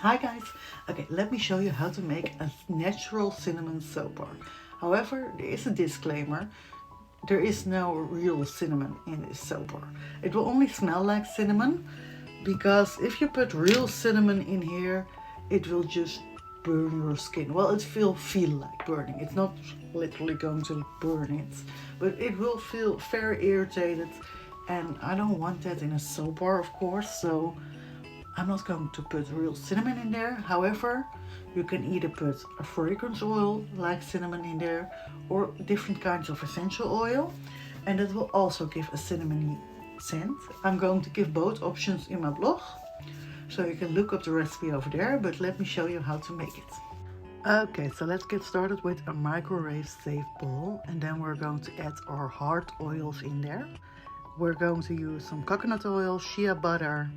Hi guys! Okay, let me show you how to make a natural cinnamon soap bar. However, there is a disclaimer. There is no real cinnamon in this soap bar. It will only smell like cinnamon because if you put real cinnamon in here, it will just burn your skin. Well, it will feel like burning. It's not literally going to burn it, but it will feel very irritated, and I don't want that in a soap bar, of course, so I'm not going to put real cinnamon in there. However, you can either put a fragrance oil like cinnamon in there or different kinds of essential oil, and it will also give a cinnamony scent. I'm going to give both options in my blog, so you can look up the recipe over there, but let me show you how to make it. Okay, so let's get started with a microwave safe bowl, and then we're going to add our hard oils in there. We're going to use some coconut oil, shea butter,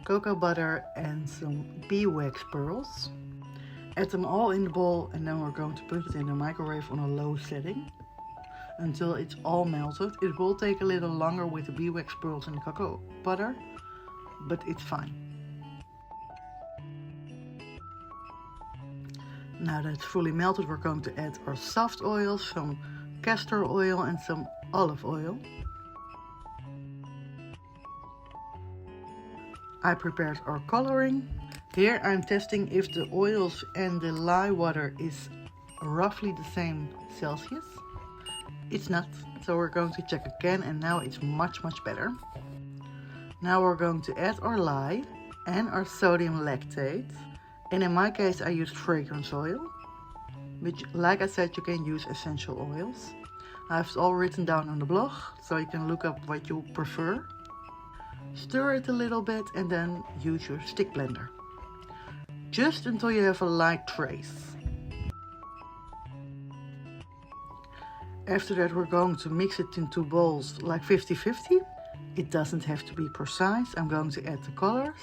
cocoa butter and some beeswax pearls. Add them all in the bowl, and then we're going to put it in the microwave on a low setting until it's all melted. It will take a little longer with the beeswax pearls and the cocoa butter, but it's fine. Now that it's fully melted, we're going to add our soft oils, some castor oil and some olive oil. I prepared our coloring. Here I'm testing if the oils and the lye water is roughly the same Celsius. It's not, so we're going to check again, and now it's much better. Now we're going to add our lye and our sodium lactate, and in my case I used fragrance oil, which, like I said, you can use essential oils. I have it all written down on the blog, so you can look up what you prefer. Stir it a little bit and then use your stick blender, just until you have a light trace. After that, we're going to mix it in two bowls like 50-50. It doesn't have to be precise. I'm going to add the colors.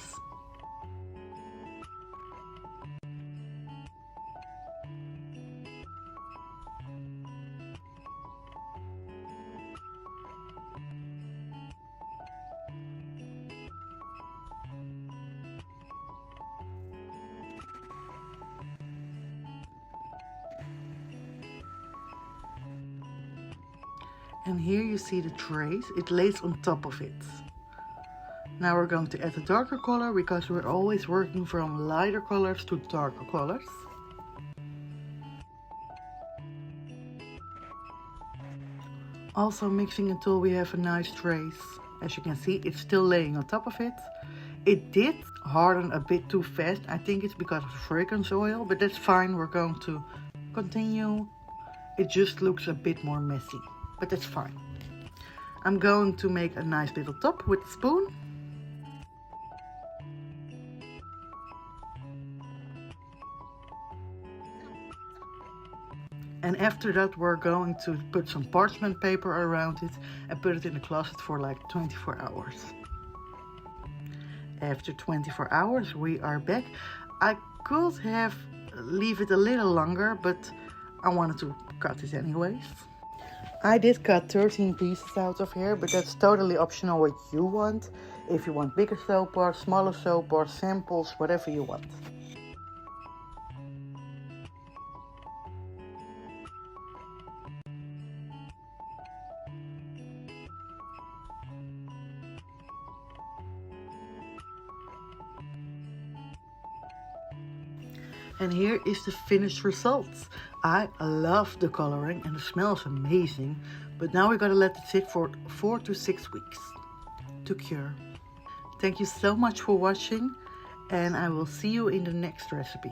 And here you see the trace, it lays on top of it. Now we're going to add a darker color because we're always working from lighter colors to darker colors. Also mixing until we have a nice trace. As you can see, it's still laying on top of it. It did harden a bit too fast. I think it's because of the fragrance oil, but that's fine. We're going to continue. It just looks a bit more messy, but that's fine. I'm going to make a nice little top with a spoon. And after that, we're going to put some parchment paper around it and put it in the closet for like 24 hours. After 24 hours, we are back. I could have leave it a little longer, but I wanted to cut it anyways. I did cut 13 pieces out of here, but that's totally optional what you want. If you want bigger soap bars, smaller soap bars, samples, whatever you want. And here is the finished results. I love the coloring and the smell is amazing, but now we gotta let it sit for 4 to 6 weeks to cure. Thank you so much for watching, and I will see you in the next recipe.